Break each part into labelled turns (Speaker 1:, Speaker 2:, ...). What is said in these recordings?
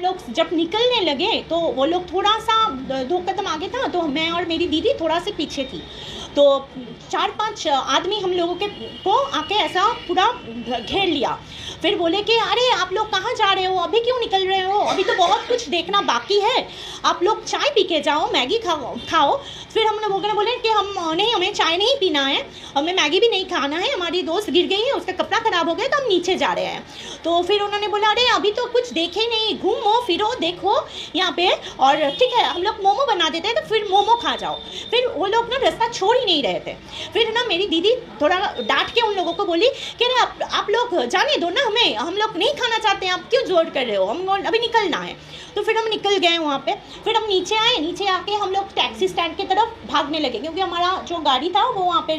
Speaker 1: लोग जब निकलने लगे तो वो लोग थोड़ा सा 2 कदम आगे था, तो मैं और मेरी दीदी थोड़ा से पीछे थी। तो 4-5 आदमी हम लोगों को आके ऐसा पूरा घेर लिया। फिर बोले कि अरे आप लोग कहाँ जा रहे हो, अभी क्यों निकल रहे हो, अभी तो बहुत कुछ देखना बाकी है, आप लोग चाय पी के जाओ, मैगी खाओ। फिर हम लोगों ने बोले कि हमें चाय नहीं पीना है, हमें मैगी भी नहीं खाना है, हमारी दोस्त गिर गई है, उसका कपड़ा ख़राब हो गया तो हम नीचे जा रहे हैं। तो फिर उन्होंने बोला अरे अभी तो कुछ देखे नहीं, घूमो फिरो देखो यहाँ पे, और ठीक है हम लोग मोमो बना देते हैं तो फिर मोमो खा जाओ। फिर वो लोग ना रास्ता छोड़ ही नहीं रहे थे। फिर ना मेरी दीदी थोड़ा डांट के उन लोगों को बोली कि अरे आप लोग जाने दो ना, हम लोग नहीं खाना चाहते हैं, आप क्यों जोर कर रहे हो, हम अभी निकलना है। तो फिर हम निकल गए वहाँ पे। फिर हम नीचे आए, नीचे आके हम लोग टैक्सी स्टैंड की तरफ भागने लगे, क्योंकि हमारा जो गाड़ी था वो वहाँ पे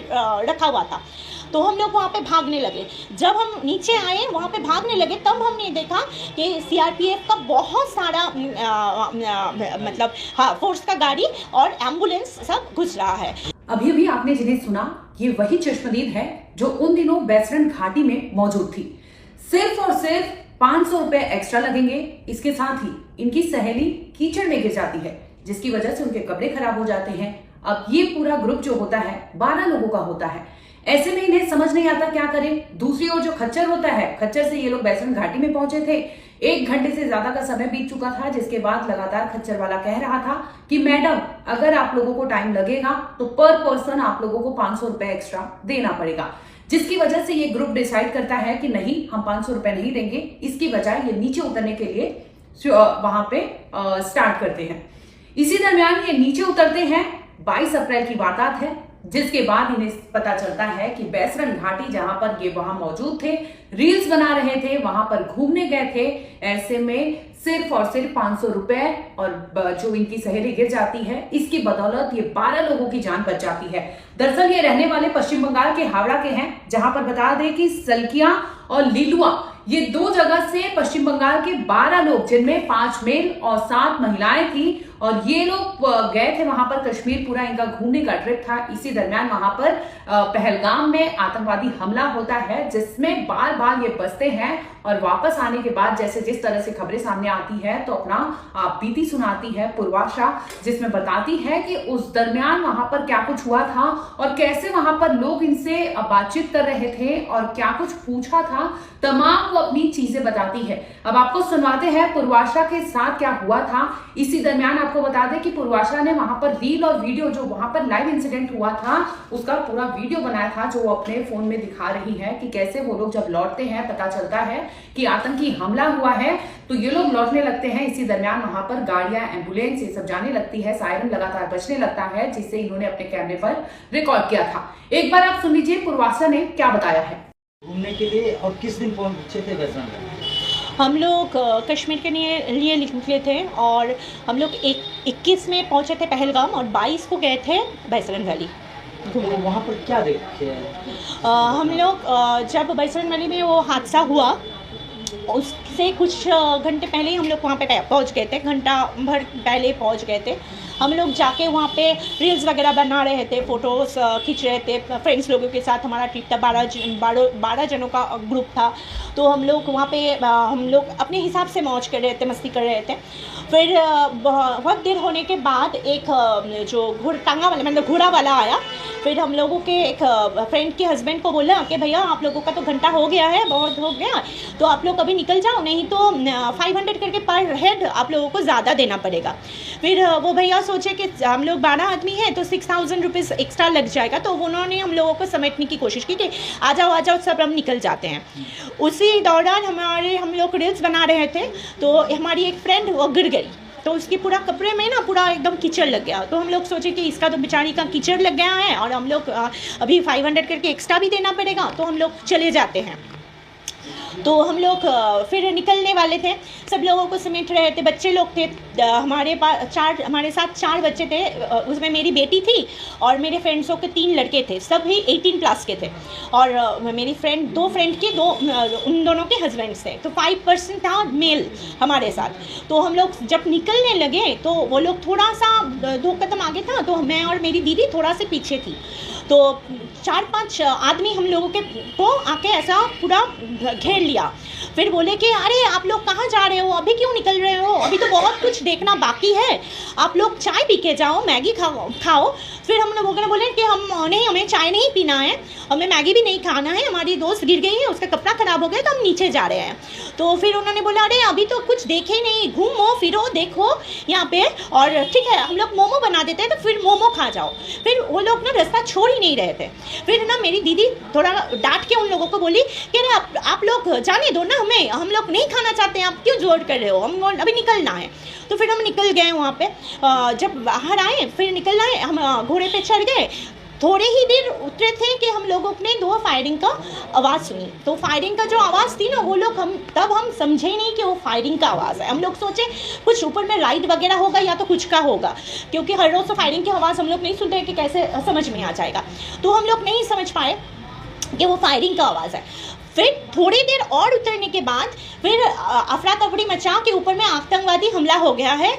Speaker 1: रखा हुआ था। तो हम लोग वहाँ पे भागने लगे। जब हम नीचे आए वहाँ पे भागने लगे, तब हमने देखा कि सीआरपीएफ का बहुत सारा मतलब हाँ फोर्स का गाड़ी और एम्बुलेंस सब घुस रहा है।
Speaker 2: अभी अभी आपने जिन्हें सुना, ये वही चश्मदीद है जो उन दिनों बैसरन घाटी में मौजूद थी। सिर्फ और सिर्फ 500 रुपए एक्स्ट्रा लगेंगे। इसके साथ ही इनकी सहेली कीचड़ में गिर जाती है, जिसकी वजह से उनके कपड़े खराब हो जाते हैं। अब ये पूरा ग्रुप जो होता है 12 लोगों का होता है। ऐसे में इन्हें समझ नहीं आता क्या करें। दूसरी ओर जो खच्चर होता है, खच्चर से ये लोग बैसरन घाटी में पहुंचे थे। 1 घंटे से ज्यादा का समय बीत चुका था, जिसके बाद लगातार खच्चर वाला कह रहा था कि मैडम अगर आप लोगों को टाइम लगेगा तो पर पर्सन आप लोगों को 500 रुपए एक्स्ट्रा देना पड़ेगा। जिसकी वजह से ये ग्रुप डिसाइड करता है कि नहीं, हम 500 रुपए नहीं देंगे। इसकी बजाय ये नीचे उतरने के लिए वहां पे स्टार्ट करते हैं। इसी दरमियान ये नीचे उतरते हैं। 22 अप्रैल की वारदात है, जिसके बाद इन्हें पता चलता है कि बैसरन घाटी जहां पर ये वहां मौजूद थे, रील्स बना रहे थे, वहां पर घूमने गए थे। ऐसे में सिर्फ और सिर्फ 500 रुपए और जो इनकी सहेली गिर जाती है, इसकी बदौलत ये 12 लोगों की जान बच जाती है। दरअसल ये रहने वाले पश्चिम बंगाल के हावड़ा के हैं, जहां पर बता दें कि सलकिया और लीलुआ ये 2 जगह से पश्चिम बंगाल के 12 लोग, जिनमें 5 मेल और 7 महिलाएं थी, और ये लोग गए थे वहां पर कश्मीर। पूरा इनका घूमने का ट्रिप था। इसी दरमियान वहां पर पहलगाम में आतंकवादी हमला होता है, जिसमें बार बार ये बसते हैं और वापस आने के बाद जैसे जिस तरह से खबरें सामने आती है तो अपना बीती सुनाती है पूर्वाशा, जिसमें बताती है कि उस दरमियान वहां पर क्या कुछ हुआ था और कैसे वहां पर लोग इनसे बातचीत कर रहे थे और क्या कुछ पूछा था। तमाम वो अपनी चीजें बताती है। अब आपको सुनवाते हैं पूर्वाशा के साथ क्या हुआ था। इसी दरमियान आपको बता दें कि पूर्वाशा ने वहां पर रील और वीडियो, जो वहां पर लाइव इंसिडेंट हुआ था, उसका पूरा वीडियो बनाया था, जो वो अपने फोन में दिखा रही है कि कैसे वो लोग जब लौटते हैं, पता चलता है कि आतंकी हमला हुआ है, तो ये लोग लौटने लगते हैं। इसी दरमियान वहां पर गाड़ियां, एम्बुलेंस ये सब जाने लगती है, सायरन लगातार बजने लगता है, जिससे इन्होंने अपने कैमरे पर रिकॉर्ड किया था। एक बार आप सुन लीजिए पूर्वाशा ने क्या बताया है।
Speaker 3: घूमने के लिए और किस दिन पहुंचे थे बैसरन?
Speaker 1: हम लोग कश्मीर के लिए निकले थे और हम लोग 21 में पहुंचे थे पहलगाम और 22 को गए थे बैसरन वैली घूमने।
Speaker 3: वहाँ पर क्या देखे?
Speaker 1: हम लोग जब बैसरन वैली में वो हादसा हुआ, उससे कुछ घंटे पहले ही हम लोग वहाँ पे पहुँच गए थे, घंटा भर पहले पहुँच गए थे। हम लोग जाके वहाँ पे रील्स वगैरह बना रहे थे, फ़ोटोज़ खींच रहे थे फ्रेंड्स लोगों के साथ। हमारा ट्रिप था, 12 जनों का ग्रुप था। तो हम लोग वहाँ पे हम लोग अपने हिसाब से मौज कर रहे थे, मस्ती कर रहे थे। फिर बहुत देर होने के बाद एक जो टांगा वाला, मतलब घोड़ा वाला आया। फिर हम लोगों के एक फ्रेंड के हस्बैंड को बोला कि भैया आप लोगों का तो घंटा हो गया है, बहुत हो गया, तो आप लोग अभी निकल जाओ, नहीं तो 500 करके पर हेड आप लोगों को ज़्यादा देना पड़ेगा। फिर वो भैया सोचे कि हम लोग 12 आदमी हैं तो 6000 रुपीज़ एक्स्ट्रा लग जाएगा, तो उन्होंने हम लोगों को समेटने की कोशिश की कि आ जाओ सब हम निकल जाते हैं। उसी दौरान हम लोग रील्स बना रहे थे, तो हमारी एक फ्रेंड वो गिर गई, तो उसकी पूरा कपड़े में ना पूरा एकदम कीचड़ लग गया। तो हम लोग सोचे कि इसका तो बेचारी का कीचड़ लग गया है और हम लोग अभी 500 करके एक्स्ट्रा भी देना पड़ेगा, तो हम लोग चले जाते हैं। तो हम लोग फिर निकलने वाले थे, सब लोगों को समेट रहे थे। बच्चे लोग थे हमारे साथ 4 बच्चे थे, उसमें मेरी बेटी थी और मेरे फ्रेंड्सों के 3 लड़के थे, सभी 18 प्लस के थे। और मेरी दो फ्रेंड के उन दोनों के हस्बैंड्स थे, तो 5% था मेल हमारे साथ। तो हम लोग जब निकलने लगे तो वो लोग थोड़ा सा 2 कदम आगे था, तो मैं और मेरी दीदी थोड़ा से पीछे थी। तो 4-5 आदमी हम लोगों को आके ऐसा पूरा घेर लिया। फिर बोले कि अरे आप लोग कहाँ जा रहे हो, अभी क्यों निकल रहे हो, अभी तो बहुत कुछ देखना बाकी है, आप लोग चाय पी के जाओ, मैगी खाओ। फिर हम लोगों ने बोले कि हमें चाय नहीं पीना है, हमें मैगी भी नहीं खाना है, हमारी दोस्त गिर गई है, उसका कपड़ा ख़राब हो गया, तो हम नीचे जा रहे हैं। तो फिर उन्होंने बोला अरे अभी तो कुछ देखे नहीं, घूमो फिरो देखो यहाँ पे, और ठीक है हम लोग मोमो बना देते हैं तो फिर मोमो खा जाओ। फिर वो लोग ना रास्ता छोड़ ही नहीं रहे थे। फिर ना मेरी दीदी थोड़ा डांट के उन लोगों को बोली कि अरे आप लोग जाने दो ना, हम लोग नहीं खाना चाहते हैं, आप क्यों जोर कर रहे हो, हम अभी निकलना है। तो फिर हम निकल गए वहाँ पे। जब बाहर आए फिर निकलना है, हम घोड़े पे चढ़ गए। थोड़े ही देर उतरे थे कि हम लोगों ने 2 फायरिंग का आवाज़ सुनी। तो फायरिंग का जो आवाज़ थी ना, वो लोग हम समझे नहीं कि वो फायरिंग का आवाज़ है। हम लोग सोचे कुछ ऊपर में लाइट वगैरह होगा या तो कुछ का होगा, क्योंकि हर रोज़ तो फायरिंग की आवाज़ हम लोग नहीं सुनते कि कैसे समझ में आ जाएगा। तो हम लोग नहीं समझ पाए कि वो फायरिंग का आवाज़ है। फिर थोड़ी देर और उतरने के बाद फिर अफरा तफरी मचा के ऊपर में आतंकवादी हमला हो गया है,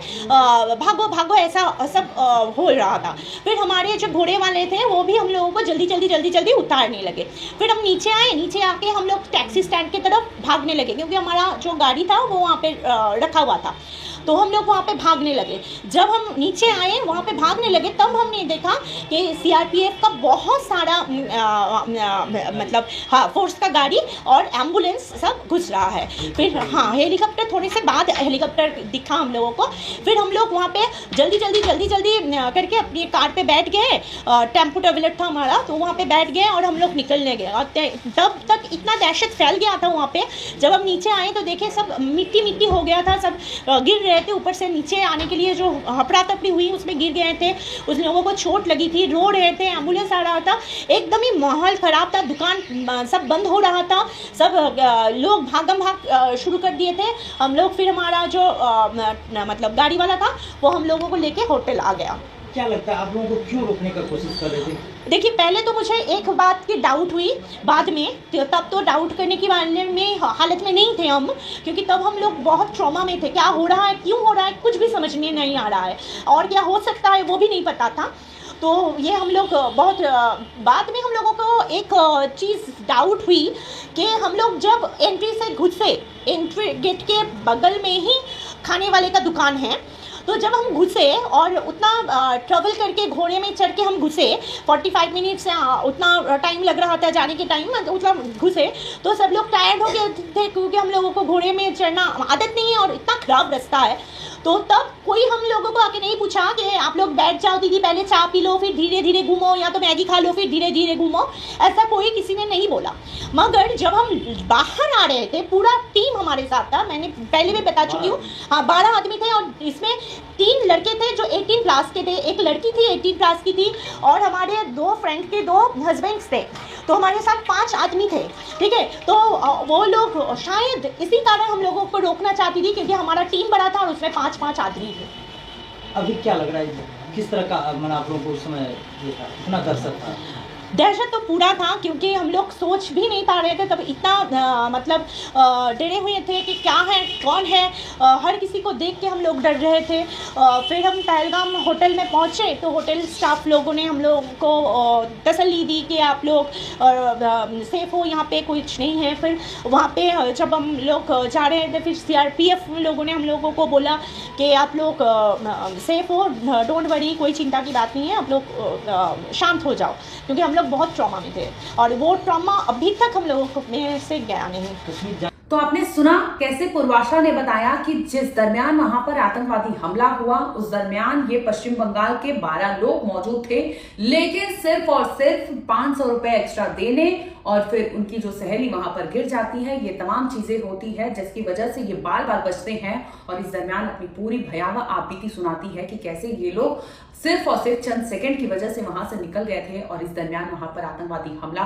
Speaker 1: भागो भागो ऐसा सब हो रहा था। फिर हमारे जो घोड़े वाले थे वो भी हम लोगों को जल्दी उतारने लगे। फिर हम नीचे आए, नीचे आके हम लोग टैक्सी स्टैंड की तरफ भागने लगे, क्योंकि हमारा जो गाड़ी था वो वहाँ पे रखा हुआ था। तो हम लोग वहाँ पे भागने लगे। जब हम नीचे आए वहाँ पे भागने लगे, तब हमने देखा कि सीआरपीएफ का बहुत सारा मतलब फोर्स का गाड़ी और एम्बुलेंस सब घुस रहा है। फिर हेलीकॉप्टर थोड़े से बाद हेलीकॉप्टर दिखा हम लोगों को। फिर हम लोग वहाँ पे जल्दी करके अपनी कार पे बैठ गए। टेम्पो ट्रेवलर था हमारा, तो वहाँ पे बैठ गए और हम लोग निकलने गए। और तब तक इतना दहशत फैल गया था वहाँ पे। जब हम नीचे आए तो देखे सब मिट्टी हो गया था, सब गिर रहे थे। ऊपर से नीचे आने के लिए जो हफड़ा तफड़ी हुई उसमें गिर गए थे, उस लोगों को चोट लगी थी, रो रहे थे, एम्बुलेंस आ रहा था, एकदम ही माहौल ख़राब था। दुकान सब बंद हो रहा था, सब लोग भाग शुरू कर दिए थे। हम लोग फिर हमारा जो मतलब गाड़ी वाला था वो हम लोगों को लेके होटल आ गया।
Speaker 3: क्या लगता है आप लोगों को क्यों रोकने का कोशिश कर रहे थे?
Speaker 1: देखिए पहले तो मुझे एक बात की डाउट हुई, बाद में तब तो डाउट करने की हालत में नहीं थे हम, क्योंकि तब हम लोग बहुत ट्रॉमा में थे। क्या हो रहा है, क्यों हो रहा है, कुछ भी समझ में नहीं आ रहा है, और क्या हो सकता है वो भी नहीं पता था। तो ये हम लोग बहुत बाद में हम लोगों को एक चीज़ डाउट हुई कि हम लोग जब एंट्री से घुसे, एंट्री गेट के बगल में ही खाने वाले का दुकान है, तो जब हम घुसे और उतना ट्रैवल करके घोड़े में चढ़ के हम घुसे, 45 मिनट से उतना टाइम लग रहा था जाने के टाइम, उतना घुसे तो सब लोग टायर्ड हो गए थे, क्योंकि हम लोगों को घोड़े में चढ़ना आदत नहीं है और इतना ख़राब रास्ता है। तो तब कोई हम लोगों को आके नहीं पूछा कि आप लोग बैठ जाओ दीदी, पहले चाय पी लो, फिर धीरे धीरे घूमो, या तो मैगी खा लो फिर धीरे धीरे घूमो, ऐसा कोई किसी ने नहीं बोला। मगर जब हम बाहर आ रहे थे, पूरा टीम हमारे साथ था, मैंने पहले भी बता चुकी हूँ, हाँ 12 आदमी थे, और इसमें 3 लड़के थे जो 18 प्लस के थे, एक लड़की थी 18 प्लस की थी, और हमारे 2 फ्रेंड के 2 हस्बैंड्स थे। तो हमारे साथ 5 आदमी थे, ठीक है। तो वो लोग शायद इसी कारण हम लोगों को रोकना चाहती थी, क्योंकि हमारा टीम बड़ा था और उसमें 5 आदमी थे।
Speaker 3: अभी क्या लग रहा है, किस तरह का मैंने आप लोगों को उस समय इतना दर्शक था?
Speaker 1: दहशत तो पूरा था, क्योंकि हम लोग सोच भी नहीं पा रहे थे तब, इतना मतलब डरे हुए थे कि क्या है कौन है, हर किसी को देख के हम लोग डर रहे थे। फिर हम पहलगाम होटल में पहुँचे तो होटल स्टाफ लोगों ने हम लोग को तसल्ली दी कि आप लोग सेफ़ हो, यहाँ पे कुछ नहीं है। फिर वहाँ पे जब हम लोग जा रहे थे, फिर सीआरपीएफ लोगों ने हम लोगों को बोला कि आप लोग सेफ़ हो, डोंट वरी, कोई चिंता की बात नहीं है, आप लोग शांत हो जाओ, क्योंकि हम लोग बहुत ट्रॉमा में थे और वो ट्रॉमा अभी तक हम लोगों को में से गया नहीं।
Speaker 2: तो आपने सुना कैसे पूर्वाशा ने बताया कि जिस दरमियान वहां पर आतंकवादी हमला हुआ, उस दरमियान ये पश्चिम बंगाल के 12 लोग मौजूद थे, लेकिन सिर्फ और सिर्फ 500 रुपए एक्स्ट्रा देने और फिर उनकी जो सहेली वहां पर गिर जाती है, ये तमाम चीजें होती है जिसकी वजह से ये बार बार बचते हैं। और इस दरमियान अपनी पूरी भयावह आपबीती सुनाती है कि कैसे ये लोग सिर्फ और सिर्फ चंद सेकंड की वजह से वहां से निकल गए थे और इस दरमियान वहां पर आतंकवादी हमला